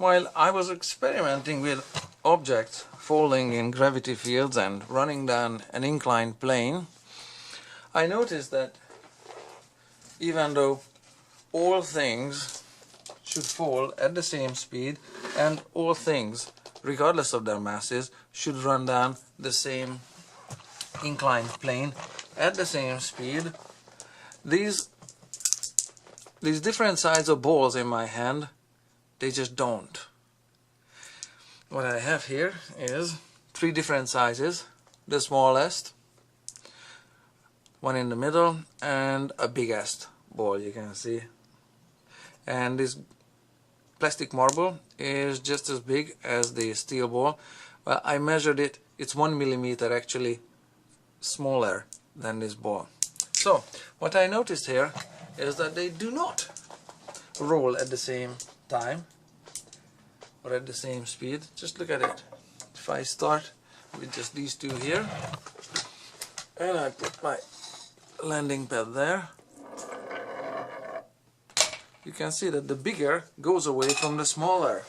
While I was experimenting with objects falling in gravity fields and running down an inclined plane, I noticed that even though all things should fall at the same speed and all things, regardless of their masses, should run down the same inclined plane at the same speed, these different size of balls in my hand, they just don't. What I have here is 3 different sizes, the smallest, one in the middle, and a biggest ball, you can see. And this plastic marble is just as big as the steel ball. Well, I measured it, it's 1 millimeter actually smaller than this ball. So what I noticed here is that they do not roll at the same time or at the same speed. Just look at it. If I start with just these 2 here and I put my landing pad there, you can see that the bigger goes away from the smaller.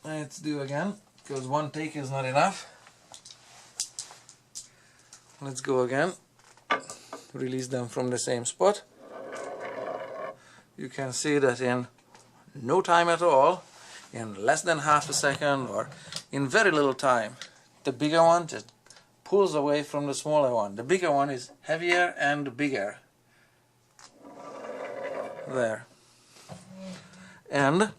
Let's do again, because one take is not enough. Let's go again. Release them from the same spot. You can see that in no time at all, in less than half a second or in very little time, the bigger one just pulls away from the smaller one. The bigger one is heavier and bigger. There. And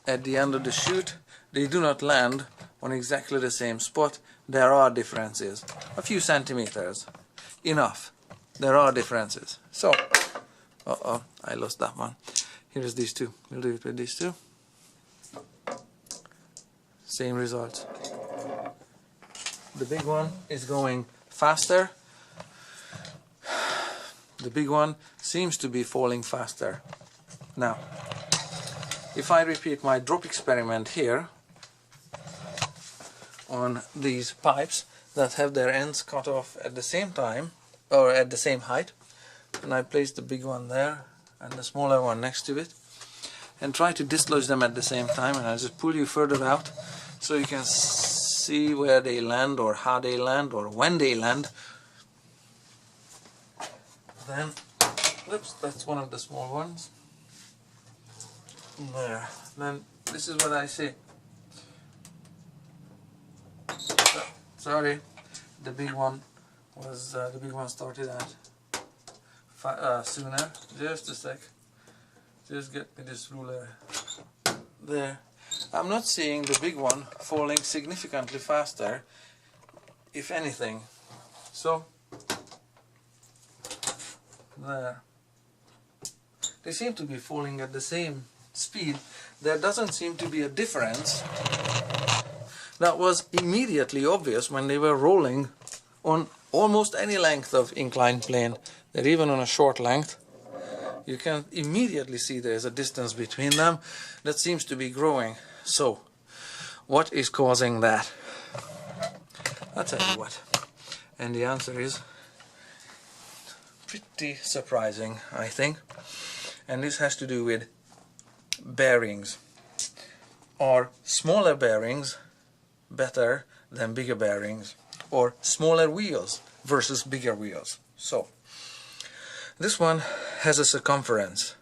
at the end of the chute, they do not land on exactly the same spot. There are differences. A few centimeters. Enough. There are differences. So, I lost that one. Here's these 2. We'll do it with these 2. Same results. The big one is going faster. The big one seems to be falling faster. Now, if I repeat my drop experiment here on these pipes that have their ends cut off at the same time or at the same height, and I place the big one there and the smaller one next to it and try to dislodge them at the same time, and I just pull you further out so you can see where they land or how they land or when they land. Then, oops, that's one of the small ones. There. Then this is what I see. Sorry, the big one was started at sooner. Just a sec. Just get me this ruler. There. I'm not seeing the big one falling significantly faster, if anything. So there. They seem to be falling at the same speed. There doesn't seem to be a difference that was immediately obvious when they were rolling on almost any length of inclined plane. They're even on a short length. You can immediately see there's a distance between them that seems to be growing. So, what is causing that? I'll tell you what. And the answer is pretty surprising, I think. And this has to do with bearings. Are smaller bearings better than bigger bearings? Or smaller wheels versus bigger wheels? So, this one has a circumference.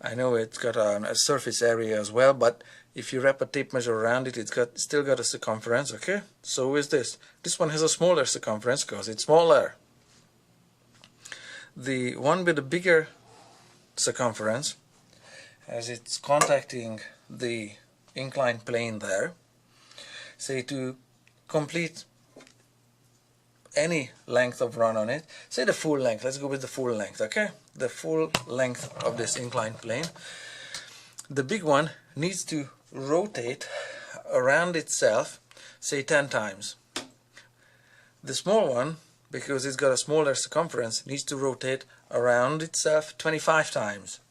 I know it's got a surface area as well, but if you wrap a tape measure around it, it's still got a circumference, okay? So is this. This one has a smaller circumference because it's smaller. The one with the bigger circumference, as it's contacting the inclined plane there, say to complete any length of run on it, say the full length, let's go with the full length, okay? The full length of this inclined plane. The big one needs to rotate around itself, say 10 times. The small one, because it's got a smaller circumference, needs to rotate around itself 25 times.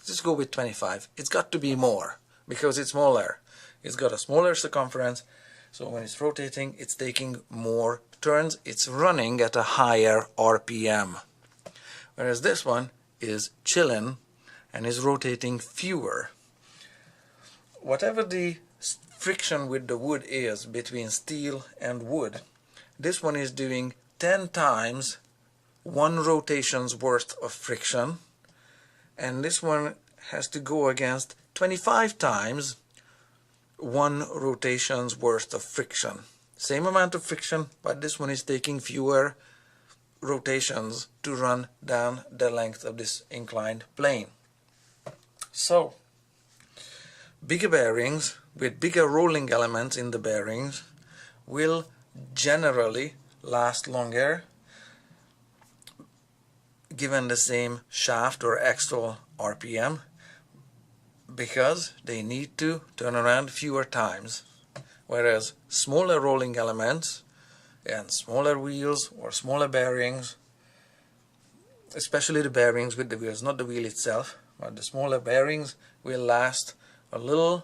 Just go with 25. It's got to be more, because it's smaller. It's got a smaller circumference, so when it's rotating, it's taking more turns. It's running at a higher RPM. Whereas this one is chilling and is rotating fewer. Whatever the friction with the wood is between steel and wood, this one is doing 10 times one rotation's worth of friction, and this one has to go against 25 times one rotation's worth of friction. Same amount of friction, but this one is taking fewer rotations to run down the length of this inclined plane. So, bigger bearings with bigger rolling elements in the bearings will generally last longer given the same shaft or axle RPM, because they need to turn around fewer times, whereas smaller rolling elements and smaller wheels or smaller bearings, especially the bearings with the wheels, not the wheel itself, but the smaller bearings will last a little.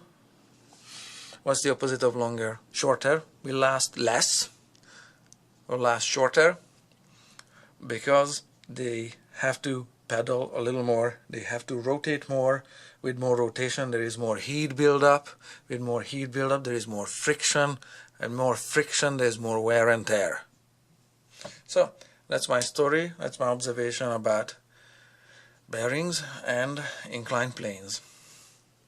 What's the opposite of longer? Shorter. Will last less or last shorter, because they have to pedal a little more, they have to rotate more. With more rotation there is more heat buildup, with more heat buildup there is more friction, and more friction there is more wear and tear. So that's my story, that's my observation about bearings and inclined planes.